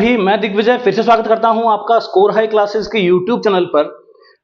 सभी, मैं दिग्विजय फिर से स्वागत करता हूं आपका स्कोर हाई क्लासेस के यूट्यूब चैनल पर।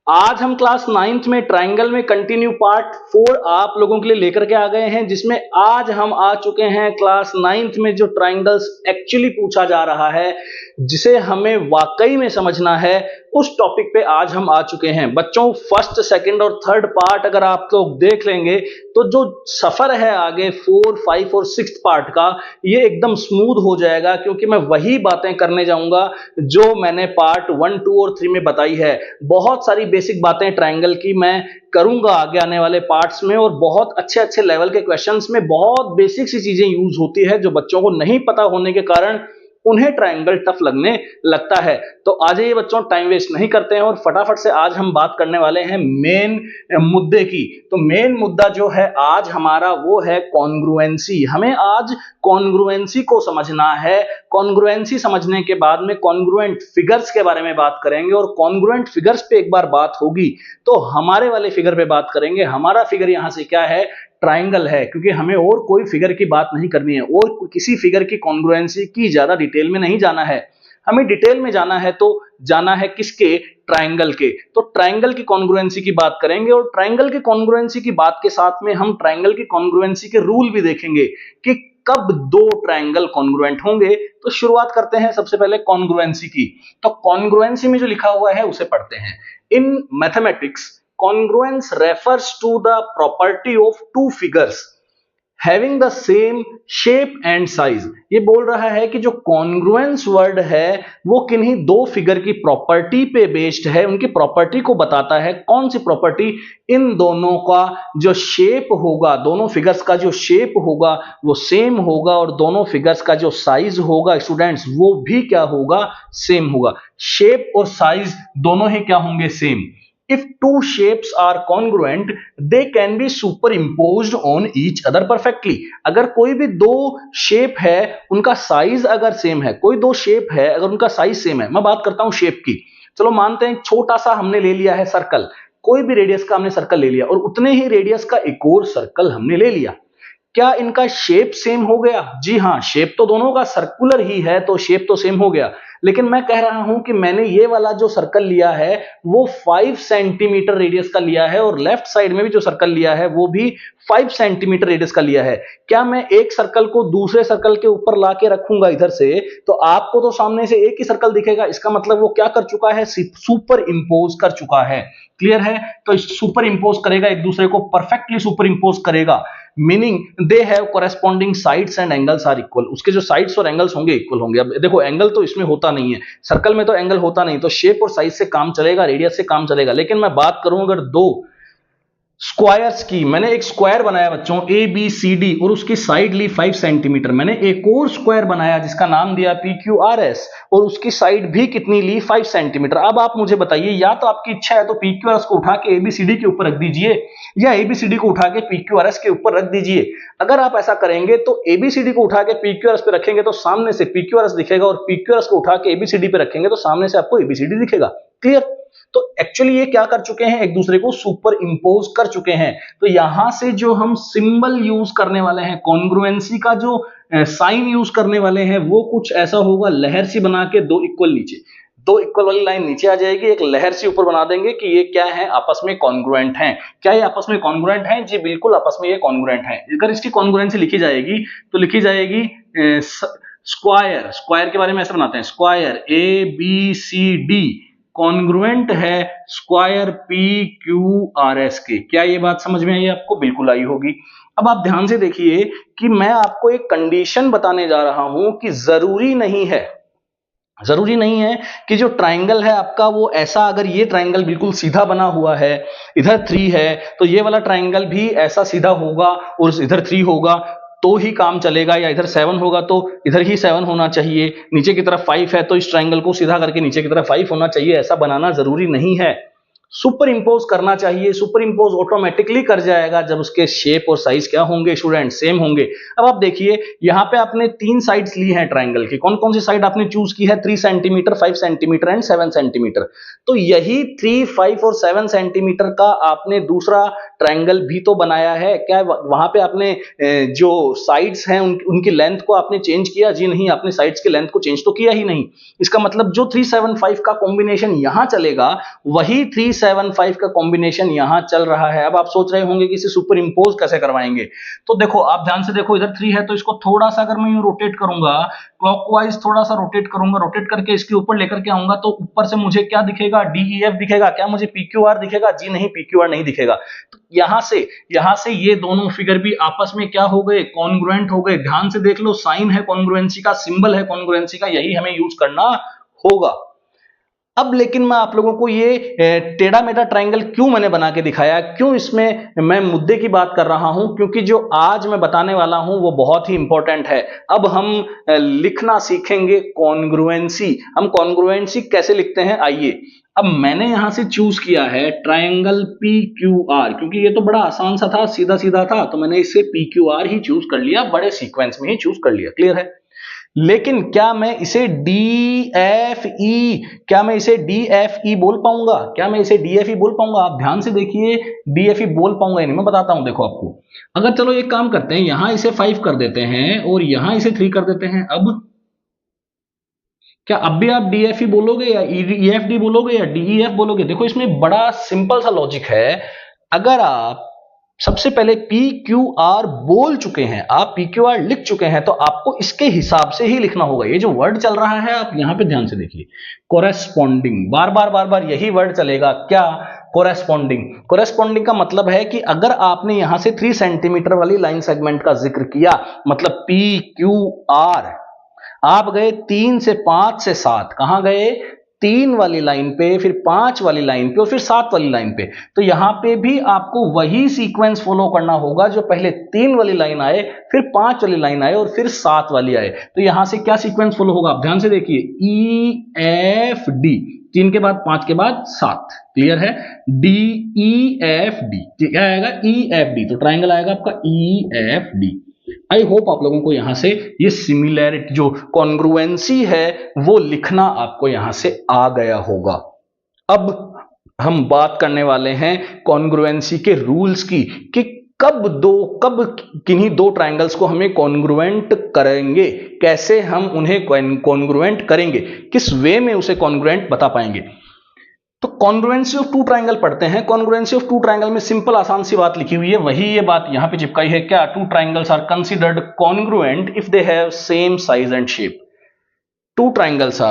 आज हम क्लास 9th में ट्राइंगल में कंटिन्यू पार्ट 4 आप लोगों के लिए लेकर के आ गए हैं, जिसमें आज हम आ चुके हैं क्लास 9th में जो ट्राइंगल्स एक्चुअली पूछा जा रहा है, जिसे हमें वाकई में समझना है, उस टॉपिक पे आज हम आ चुके हैं। बच्चों, फर्स्ट, सेकंड और थर्ड पार्ट अगर आप लोग देख लेंगे तो जो सफर है आगे 4, 5 और 6 पार्ट का, ये एकदम स्मूथ हो जाएगा, क्योंकि मैं वही बातें करने जाऊंगा जो मैंने पार्ट 1, 2 और 3 में बताई है। बहुत सारी बेसिक बातें ट्राइंगल की मैं करूंगा आगे आने वाले पार्ट्स में, और बहुत अच्छे अच्छे लेवल के क्वेश्चंस में बहुत बेसिक सी चीजें यूज होती है जो बच्चों को नहीं पता होने के कारण उन्हें ट्राइंगल टफ लगने लगता है। तो आ जाइए बच्चों, टाइम वेस्ट नहीं करते हैं और फटाफट से आज हम बात करने वाले हैं मेन मुद्दे की। तो मेन मुद्दा जो है आज हमारा वो है कॉन्ग्रुएंसी। हमें आज कॉन्ग्रुएंसी को समझना है। कॉन्ग्रुएंसी समझने के बाद में कॉन्ग्रुएंट फिगर्स के बारे में बात करेंगे, और कॉन्ग्रुएंट फिगर्स पे एक बार बात होगी तो हमारे वाले फिगर पे बात करेंगे। हमारा फिगर यहां से क्या है? ट्राइंगल है, क्योंकि हमें और कोई फिगर की बात नहीं करनी है, और किसी फिगर की कॉन्ग्रुएंसी की ज्यादा डिटेल में नहीं जाना है। हमें डिटेल में जाना है तो जाना है किसके? ट्राइंगल के। तो ट्राइंगल की कॉन्ग्रुएंसी की बात करेंगे, और ट्राइंगल की कॉन्ग्रुएंसी की बात के साथ में हम ट्राइंगल की कॉन्ग्रुएंसी के रूल भी देखेंगे कि कब दो ट्राइंगल कॉन्ग्रुएंट होंगे। तो शुरुआत करते हैं सबसे पहले कॉन्ग्रुएंसी की। तो कॉन्ग्रुएंसी में जो लिखा हुआ है उसे पढ़ते हैं। In mathematics, congruence refers to the property of two figures having the same shape and size। ये बोल रहा है कि जो congruence वर्ड है वो किन्हीं दो फिगर की प्रॉपर्टी पे बेस्ड है, उनकी प्रॉपर्टी को बताता है। कौन सी प्रॉपर्टी? इन दोनों का जो शेप होगा, दोनों फिगर्स का जो शेप होगा वो सेम होगा, और दोनों फिगर्स का जो साइज होगा स्टूडेंट्स वो भी क्या होगा? सेम होगा। शेप और साइज दोनों ही क्या होंगे? Same. If two shapes are congruent, they can be superimposed on each other perfectly। अगर कोई भी दो शेप है, उनका साइज अगर सेम है, कोई दो शेप है अगर उनका साइज सेम है, मैं बात करता हूं शेप की। चलो मानते हैं छोटा सा हमने ले लिया है सर्कल, कोई भी रेडियस का हमने सर्कल ले लिया, और उतने ही रेडियस का एक और सर्कल हमने ले लिया। क्या इनका शेप सेम हो गया? जी हां, शेप तो दोनों का सर्कुलर ही है, तो शेप तो सेम हो गया। लेकिन मैं कह रहा हूं कि मैंने ये वाला जो सर्कल लिया है वो 5 सेंटीमीटर रेडियस का लिया है, और लेफ्ट साइड में भी जो सर्कल लिया है वो भी 5 सेंटीमीटर रेडियस का लिया है। क्या मैं एक सर्कल को दूसरे सर्कल के ऊपर लाके रखूंगा इधर से, तो आपको तो सामने से एक ही सर्कल दिखेगा। इसका मतलब वो क्या कर चुका है? सुपर इंपोज कर चुका है। क्लियर है? तो सुपर इंपोज करेगा, एक दूसरे को परफेक्टली सुपर इंपोज करेगा, meaning they have corresponding sides and angles are equal. उसके जो साइड्स और एंगल्स होंगे इक्वल होंगे। अब देखो, एंगल तो इसमें होता नहीं है, सर्कल में तो एंगल होता नहीं, तो शेप और साइज से काम चलेगा, रेडियस से काम चलेगा। लेकिन मैं बात करूं अगर दो स्क्वायर्स की, मैंने एक स्क्वायर बनाया बच्चों ABCD, और उसकी साइड ली 5 सेंटीमीटर। मैंने एक और स्क्वायर बनाया जिसका नाम दिया PQRS, और उसकी साइड भी कितनी ली? 5 सेंटीमीटर। अब आप मुझे बताइए, या तो आपकी इच्छा है तो PQRS को उठा के ABCD के ऊपर रख दीजिए, या ABCD को उठा के PQRS के ऊपर रख दीजिए। अगर आप ऐसा करेंगे तो ABCD को उठा के PQRS पे रखेंगे तो सामने से PQRS दिखेगा, और PQRS को उठा के ABCD पे रखेंगे तो सामने से आपको ABCD दिखेगा। क्लियर? तो एक्चुअली ये क्या कर चुके हैं? एक दूसरे को सुपर इंपोज कर चुके हैं। तो यहां से जो हम सिंबल यूज करने वाले हैं, कॉन्ग्रुएंसी का जो साइन यूज करने वाले हैं, वो कुछ ऐसा होगा, लहर सी बना के दो इक्वल नीचे, दो इक्वल वाली लाइन नीचे आ जाएगी, एक लहर सी ऊपर बना देंगे कि ये क्या है? आपस में कॉन्ग्रुएंट हैं। क्या ये आपस में कॉन्ग्रुएंट हैं? जी बिल्कुल, आपस में ये कॉन्ग्रुएंट हैं। अगर इसकी कॉन्ग्रुएंसी लिखी जाएगी तो लिखी जाएगी स्क्वायर। स्क्वायर के बारे में ऐसे बनाते हैं, स्क्वायर ABCD कॉन्ग्रुएंट है स्क्वायर PQRS के। क्या ये बात समझ में आई आपको? बिल्कुल आई होगी। अब आप ध्यान से देखिए कि मैं आपको एक कंडीशन बताने जा रहा हूं कि जरूरी नहीं है कि जो ट्राइंगल है आपका वो ऐसा, अगर ये ट्राइंगल बिल्कुल सीधा बना हुआ है, इधर 3 है, तो ये वाला ट्राइंगल भी ऐसा सीधा होगा और इधर 3 होगा तो ही काम चलेगा, या इधर 7 होगा तो इधर ही 7 होना चाहिए, नीचे की तरफ 5 है तो इस ट्राइंगल को सीधा करके नीचे की तरफ 5 होना चाहिए। ऐसा बनाना जरूरी नहीं है। सुपर इंपोज करना चाहिए। सुपर इंपोज ऑटोमेटिकली कर जाएगा जब उसके शेप और साइज क्या होंगे स्टूडेंट, सेम होंगे। अब आप देखिए यहाँ पे आपने 3 साइड्स ली हैं ट्राइंगल की, कौन कौन सी साइड आपने चूज की है? 3 सेंटीमीटर, 5 सेंटीमीटर एंड 7 सेंटीमीटर। तो यही 3, 5 और 7 सेंटीमीटर का आपने दूसरा ट्राइंगल भी तो बनाया है। क्या वहां पे आपने जो साइड्स हैं उनकी लेंथ को आपने चेंज किया? जी नहीं, आपने साइड्स की लेंथ को चेंज तो किया ही नहीं। इसका मतलब जो 375 का कॉम्बिनेशन यहां चलेगा वही 375 का कॉम्बिनेशन यहां चल रहा है। अब आप सोच रहे होंगे कि इसे सुपर इंपोज कैसे करवाएंगे। तो देखो, आप ध्यान से देखो, इधर 3 है तो इसको थोड़ा सा अगर मैं यूं रोटेट करूंगा, क्लॉकवाइज थोड़ा सा रोटेट करूंगा, रोटेट करके इसके ऊपर लेकर के आऊंगा, तो ऊपर से मुझे क्या दिखेगा? DEF दिखेगा। क्या मुझे PQR दिखेगा? जी नहीं, PQR नहीं दिखेगा। तो यहां से ये दोनों फिगर भी आपस में क्या हो गए? कॉन्ग्रुएंट हो गए। ध्यान से देख लो, साइन है कॉन्ग्रुएंसी का, सिंबल है कॉन्ग्रुएंसी का, यही हमें यूज करना होगा। अब लेकिन मैं आप लोगों को ये टेढ़ा मेढ़ा ट्राइंगल क्यों मैंने बना के दिखाया, क्यों इसमें मैं मुद्दे की बात कर रहा हूं? क्योंकि जो आज मैं बताने वाला हूं वो बहुत ही इंपॉर्टेंट है। अब हम लिखना सीखेंगे कॉन्ग्रुएंसी। हम कॉन्ग्रुएंसी कैसे लिखते हैं, आइए। अब मैंने यहां से चूज किया है ट्राइंगल PQR, क्योंकि ये तो बड़ा आसान सा था, सीधा सीधा था, तो मैंने इसे PQR ही चूज कर लिया, बड़े सीक्वेंस में ही चूज कर लिया। क्लियर है? लेकिन क्या मैं इसे क्या मैं इसे DFE बोल पाऊंगा? क्या मैं इसे DFE बोल पाऊंगा? आप ध्यान से देखिए, DFE बोल पाऊंगा या नहीं, मैं बताता हूं। देखो आपको, अगर चलो एक काम करते हैं, यहां इसे 5 कर देते हैं और यहां इसे 3 कर देते हैं। अब क्या अब भी आप DFE बोलोगे या EFD बोलोगे या DEF बोलोगे? देखो, इसमें बड़ा सिंपल सा लॉजिक है। अगर आप सबसे पहले PQR बोल चुके हैं, आप PQR लिख चुके हैं, तो आपको इसके हिसाब से ही लिखना होगा। ये जो वर्ड चल रहा है, आप यहां पे ध्यान से देखिए, कोरेस्पॉन्डिंग, बार बार यही वर्ड चलेगा। क्या? कोरेस्पॉन्डिंग। कोरेस्पॉन्डिंग का मतलब है कि अगर आपने यहां से 3 सेंटीमीटर वाली लाइन सेगमेंट का जिक्र किया, मतलब PQR, आप गए 3 से 5 से 7, कहां गए? 3 वाली लाइन पे, फिर 5 वाली लाइन पे और फिर 7 वाली लाइन पे। तो यहां पे भी आपको वही सीक्वेंस फॉलो करना होगा, जो पहले 3 वाली लाइन आए, फिर 5 वाली लाइन आए और फिर 7 वाली आए। तो यहां से क्या सीक्वेंस फॉलो होगा? आप ध्यान से देखिए, EFD, 3 के बाद 5 के बाद 7। क्लियर है? DEFD, क्या आएगा? EFD। तो ट्राइंगल आएगा आपका EFD। आई होप आप लोगों को यहां से ये सिमिलैरिटी, जो कॉन्ग्रुएंसी है, वो लिखना आपको यहां से आ गया होगा। अब हम बात करने वाले हैं कॉन्ग्रुएंसी के रूल्स की, कि कब किन्हीं दो ट्राइंगल्स को हमें कॉन्ग्रुएंट करेंगे, कैसे हम उन्हें कॉन्ग्रुएंट करेंगे, किस वे में उसे कॉन्ग्रुएंट बता पाएंगे। तो कॉन्ग्रुएंसी ऑफ टू ट्राइंगल पढ़ते हैं। कॉन्ग्रुएंसी ऑफ टू ट्राइंगल में सिंपल आसान सी बात लिखी हुई है, वही ये बात यहां पे चिपकाई है। क्या? Two triangles are considered congruent if they have same size and shape. Two triangles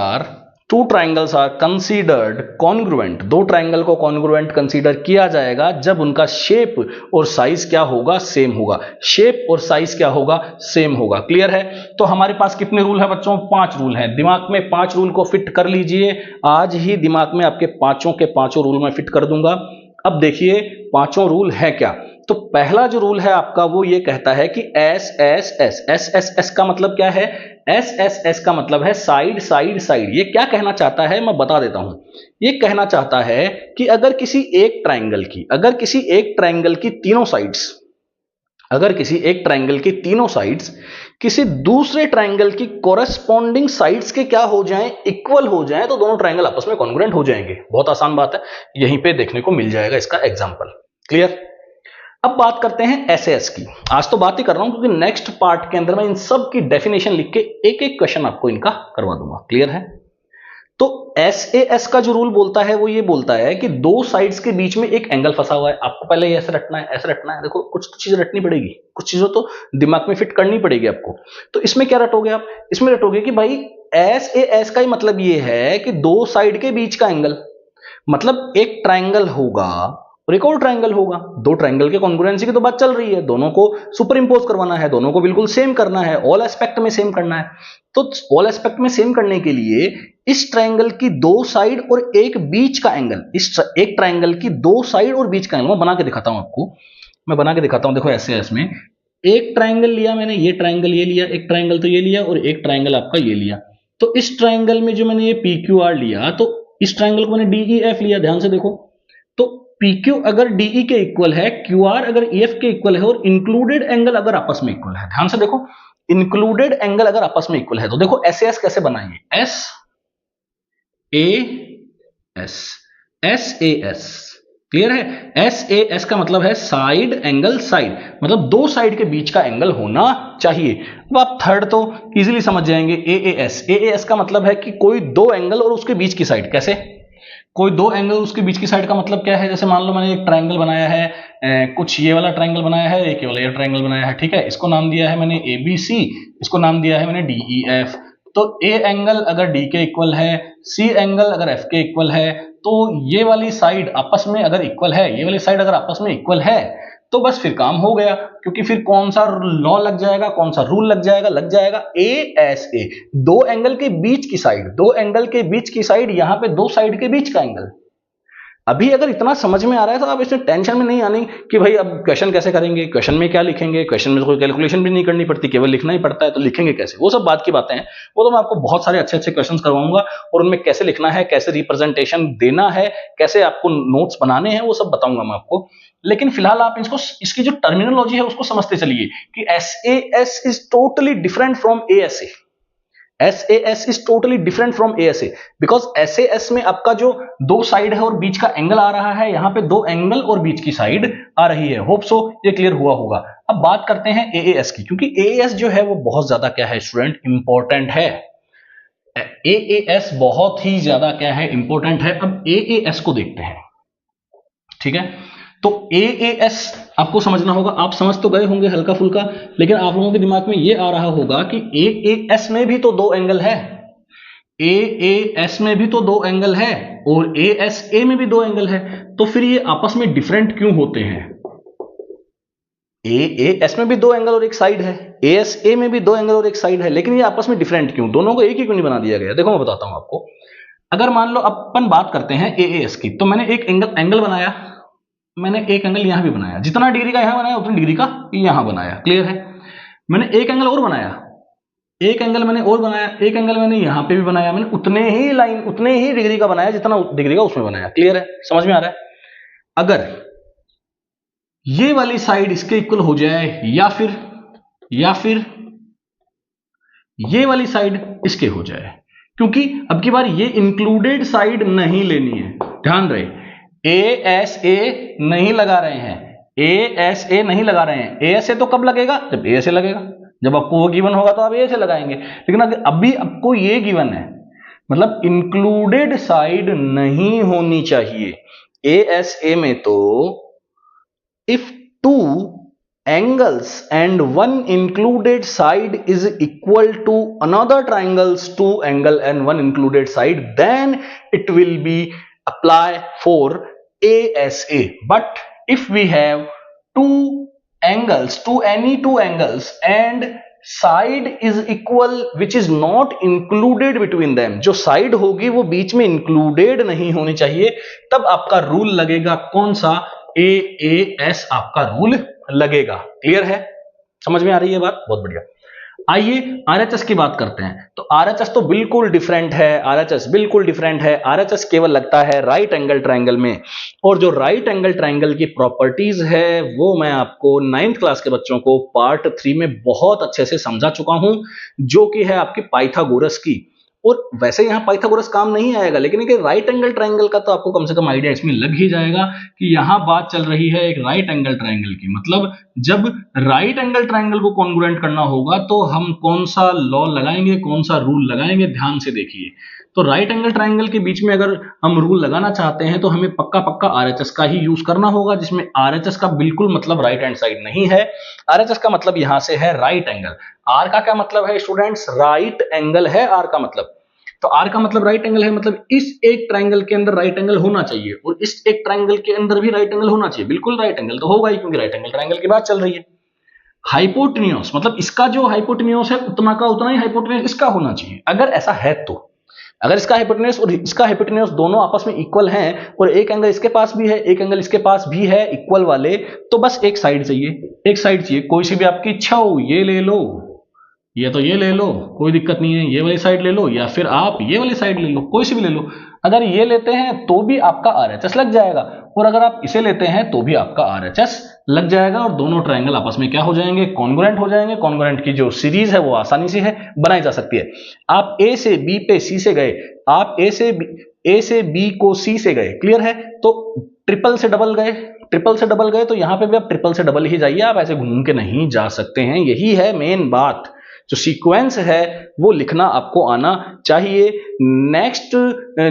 are considered congruent. दो ट्राइंगल को कॉन्ग्रुएंट कंसीडर किया जाएगा जब उनका शेप और साइज क्या होगा? सेम होगा। शेप और साइज क्या होगा? सेम होगा। क्लियर है? तो हमारे पास कितने रूल है बच्चों? 5 रूल है। दिमाग में 5 रूल को फिट कर लीजिए। आज ही दिमाग में आपके पांचों के पांचों रूल मैं फिट कर दूंगा। अब देखिए, पांचों रूल है क्या। तो पहला जो रूल है आपका, वो ये कहता है कि SSS का मतलब क्या है? SSS का मतलब है साइड साइड साइड। ये क्या कहना चाहता है, मैं बता देता हूं। ये कहना चाहता है कि अगर किसी एक ट्राइंगल की तीनों साइड्स किसी दूसरे ट्राइंगल की कोरेस्पॉन्डिंग साइड्स के क्या हो जाएं? इक्वल हो जाएं, तो दोनों ट्राइंगल आपस में कॉन्ग्रुएंट हो जाएंगे। बहुत आसान बात है, यहीं पे देखने को मिल जाएगा इसका एग्जांपल। क्लियर? अब बात करते हैं एसएएस की। आज तो बात ही कर रहा हूं क्योंकि नेक्स्ट पार्ट के अंदर मैं इन सब की डेफिनेशन लिख के एक एक क्वेश्चन आपको इनका करवा दूंगा। क्लियर है? तो एसएएस का जो रूल बोलता है वो ये बोलता है कि दो साइड्स के बीच में एक एंगल फंसा हुआ है। आपको पहले ऐसे रटना है, ऐसे रटना है। देखो, कुछ चीजें रटनी पड़ेगी, कुछ चीजों तो दिमाग में फिट करनी पड़ेगी आपको। तो इसमें क्या रटोगे आप? इसमें रटोगे कि भाई एसएएस का ही मतलब ये है कि दो साइड के बीच का एंगल, मतलब एक ट्राइंगल होगा और एक और ट्राइंगल होगा। दो ट्राइंगल के कॉन्ग्रुएंसी की तो बात चल रही है, दोनों को सुपर इंपोज करवाना है, दोनों को बिल्कुल सेम करना है, ऑल एस्पेक्ट में सेम करना है। तो ऑल एस्पेक्ट में सेम करने के लिए इस ट्राइंगल की दो साइड और एक बीच का एंगल, एक ट्राइंगल की दो साइड और बीच का एंगल मैं बना के दिखाता हूं आपको। मैं बना के दिखाता हूं। देखो ऐसे, इसमें एक ट्राइंगल लिया मैंने, ये ट्राइंगल ये लिया, एक ट्राइंगल तो ये लिया और एक ट्राइंगल आपका ये लिया। तो इस ट्राइंगल में जो मैंने ये PQR लिया, तो इस ट्राइंगल को मैंने DEF लिया। ध्यान से देखो, तो PQ अगर DE के इक्वल है, QR अगर EF के इक्वल है और इंक्लूडेड एंगल अगर आपस में इक्वल है, ध्यान से देखो, इंक्लूडेड एंगल अगर आपस में इक्वल है तो देखो SAS कैसे बनाएंगे, SAS क्लियर है। SAS का मतलब है साइड एंगल साइड, मतलब दो साइड के बीच का एंगल होना चाहिए। अब आप थर्ड तो इजीली समझ जाएंगे, AAS का मतलब है कि कोई दो एंगल और उसके बीच की साइड, कैसे कोई दो एंगल उसके बीच की साइड का मतलब क्या है, जैसे मान लो मैंने एक ट्रायंगल बनाया है, कुछ ये वाला ट्रायंगल बनाया है, एक ये वाला ट्रायंगल बनाया है, ठीक है, इसको नाम दिया है मैंने ABC, इसको नाम दिया है मैंने DEF। तो A एंगल अगर D के इक्वल है, C एंगल अगर F के इक्वल है, तो ये वाली साइड आपस में अगर इक्वल है, ये वाली साइड अगर आपस में इक्वल है, तो बस फिर काम हो गया, क्योंकि फिर कौन सा लॉ लग जाएगा, कौन सा रूल लग जाएगा ASA, दो एंगल के बीच की साइड, दो एंगल के बीच की साइड, यहां पे दो साइड के बीच का एंगल। अभी अगर इतना समझ में आ रहा है तो आप इसमें टेंशन में नहीं आने कि भाई अब क्वेश्चन कैसे करेंगे, क्वेश्चन में क्या लिखेंगे, क्वेश्चन में तो कोई कैलकुलेशन भी नहीं करनी पड़ती, केवल लिखना ही पड़ता है, तो लिखेंगे कैसे, वो सब बात की बातें हैं। वो तो मैं आपको बहुत सारे अच्छे अच्छे क्वेश्चंस करवाऊंगा और उनमें कैसे लिखना है, कैसे रिप्रेजेंटेशन देना है, कैसे आपको नोट्स बनाने हैं, वो सब बताऊंगा मैं आपको। लेकिन फिलहाल आप इसको, इसकी जो टर्मिनोलॉजी है उसको समझते चलिए कि SAS is totally different from ASA। SAS is totally different from ASA because SAS में आपका जो दो साइड है और बीच का एंगल आ रहा है, यहां पे दो एंगल और बीच की साइड आ रही है। होप सो ये क्लियर हुआ होगा। अब बात करते हैं AAS की, क्योंकि AAS जो है वो बहुत ज्यादा क्या है स्टूडेंट, इंपॉर्टेंट है। AAS बहुत ही ज्यादा क्या है, इंपॉर्टेंट है। अब AAS को देखते हैं, ठीक है। तो AAS आपको समझना होगा, आप समझ तो गए होंगे हल्का फुल्का, लेकिन आप लोगों के दिमाग में ये आ रहा होगा कि AAS में भी तो दो एंगल है, AAS में भी तो दो एंगल है और ASA में भी दो एंगल है, तो फिर ये आपस में डिफरेंट क्यों होते हैं? AAS में भी दो एंगल और एक साइड है, ASA में भी दो एंगल और एक साइड है, लेकिन ये आपस में डिफरेंट क्यों, दोनों को एक ही क्यों नहीं बना दिया गया? देखो मैं बताता हूं आपको। अगर मान लो अपन बात करते हैं AAS की, तो मैंने एक एंगल बनाया, मैंने एक एंगल यहां भी बनाया, जितना डिग्री का यहां बनाया उतनी डिग्री का यहां बनाया, क्लियर है। मैंने एक एंगल और बनाया, एक एंगल मैंने और बनाया, एक एंगल मैंने यहां पे भी बनाया, मैंने उतने ही लाइन, उतने ही डिग्री का बनाया जितना डिग्री का उसमें बनाया, क्लियर है, समझ में आ रहा है। अगर ये वाली साइड इसके इक्वल हो जाए या फिर ये वाली साइड इसके हो जाए, क्योंकि अब की बार ये इंक्लूडेड साइड नहीं लेनी है, ध्यान रहे, ASA नहीं लगा रहे हैं, ASA नहीं लगा रहे हैं। ASA तो कब लगेगा? जब ASA लगेगा, जब आपको वो गिवन होगा तो आप ASA लगाएंगे। लेकिन अगर अभी आपको ये गिवन है, मतलब इंक्लूडेड साइड नहीं होनी चाहिए। ASA में तो if two angles and one included side is equal to another triangle's two angle and one included side, then it will be apply for ASA. But if we have two angles, any two angles and side is equal which is not included between them, जो side होगी वो बीच में included नहीं होनी चाहिए, तब आपका rule लगेगा कौन सा? AAS आपका रूल लगेगा। क्लियर है, समझ में आ रही है बात? बहुत बढ़िया। आइए RHS की बात करते हैं। तो RHS तो बिल्कुल डिफरेंट है, RHS बिल्कुल डिफरेंट है। RHS केवल लगता है राइट एंगल ट्रायंगल में, और जो राइट एंगल ट्रायंगल की प्रॉपर्टीज है वो मैं आपको 9th क्लास के बच्चों को पार्ट 3 में बहुत अच्छे से समझा चुका हूं, जो कि है आपकी पाइथागोरस की। और वैसे यहां पाइथागोरस काम नहीं आएगा, लेकिन एक राइट एंगल ट्रायंगल का तो आपको कम से कम आइडिया इसमें लग ही जाएगा कि यहां बात चल रही है एक राइट एंगल ट्रायंगल की। मतलब जब राइट एंगल ट्रायंगल को कॉन्ग्रुएंट करना होगा तो हम कौन सा लॉ लगाएंगे, कौन सा रूल लगाएंगे, ध्यान से देखिए। तो राइट एंगल ट्रायंगल के बीच में अगर हम रूल लगाना चाहते हैं तो हमें पक्का RHS का ही यूज करना होगा, जिसमें RHS का बिल्कुल मतलब राइट हैंड साइड नहीं है। RHS का मतलब यहां से है राइट एंगल। R का क्या मतलब है स्टूडेंट्स? राइट एंगल है R का मतलब। तो R का मतलब राइट एंगल है, मतलब इस एक ट्रायंगल के अंदर राइट एंगल होना चाहिए और इस एक ट्रायंगल के अंदर भी राइट एंगल होना चाहिए। बिल्कुल राइट एंगल तो होगा ही, क्योंकि राइट एंगल ट्रायंगल की बात चल रही है। हाइपोटेन्यूज मतलब इसका जो हाइपोटेन्यूज है उतना का उतना ही हाइपोटेन्यूज इसका होना चाहिए। अगर ऐसा है तो, अगर इसका हाइपोटेन्यूज और इसका हाइपोटेन्यूज दोनों आपस में इक्वल हैं और एक एंगल इसके पास भी है, एक एंगल इसके पास भी है इक्वल वाले, तो बस एक साइड चाहिए, एक साइड चाहिए, कोई सी भी आपकी इच्छा हो, ये ले लो या तो ये ले लो, कोई दिक्कत नहीं है, ये वाली साइड ले लो या फिर आप ये वाली साइड ले लो, कोई सी भी ले लो। अगर ये लेते हैं तो भी आपका आरएचएस लग जाएगा, और अगर आप इसे लेते हैं तो भी आपका आरएचएस लग जाएगा, और दोनों ट्रायंगल आपस में क्या हो जाएंगे, कॉन्ग्रुएंट हो जाएंगे। कॉन्ग्रुएंट की जो सीरीज है वो आसानी से है बनाई जा सकती है। आप ए से बी पे सी से गए, आप ए से बी को सी से गए, क्लियर है, तो ट्रिपल से डबल गए, ट्रिपल से डबल गए, तो यहां पे भी आप ट्रिपल से डबल ही जाइए, आप ऐसे घूम के नहीं जा सकते हैं। यही है मेन बात, जो सीक्वेंस है वो लिखना आपको आना चाहिए। नेक्स्ट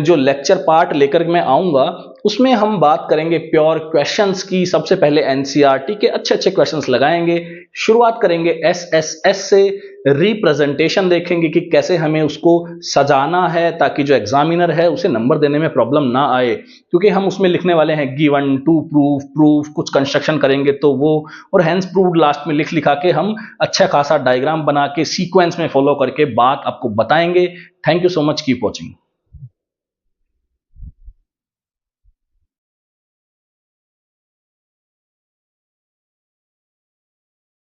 जो लेक्चर पार्ट लेकर मैं आऊंगा उसमें हम बात करेंगे प्योर क्वेश्चंस की। सबसे पहले एनसीईआरटी के अच्छे अच्छे क्वेश्चंस लगाएंगे, शुरुआत करेंगे एसएसएस से, रिप्रेजेंटेशन देखेंगे कि कैसे हमें उसको सजाना है ताकि जो एग्जामिनर है उसे नंबर देने में प्रॉब्लम ना आए, क्योंकि हम उसमें लिखने वाले हैं गिवन, टू प्रूफ, प्रूफ, कुछ कंस्ट्रक्शन करेंगे तो वो, और हैंस प्रूव्ड लास्ट में लिखा के हम अच्छा खासा डायग्राम बना के सीक्वेंस में फॉलो करके बात आपको बताएंगे। Thank you so much, keep watching.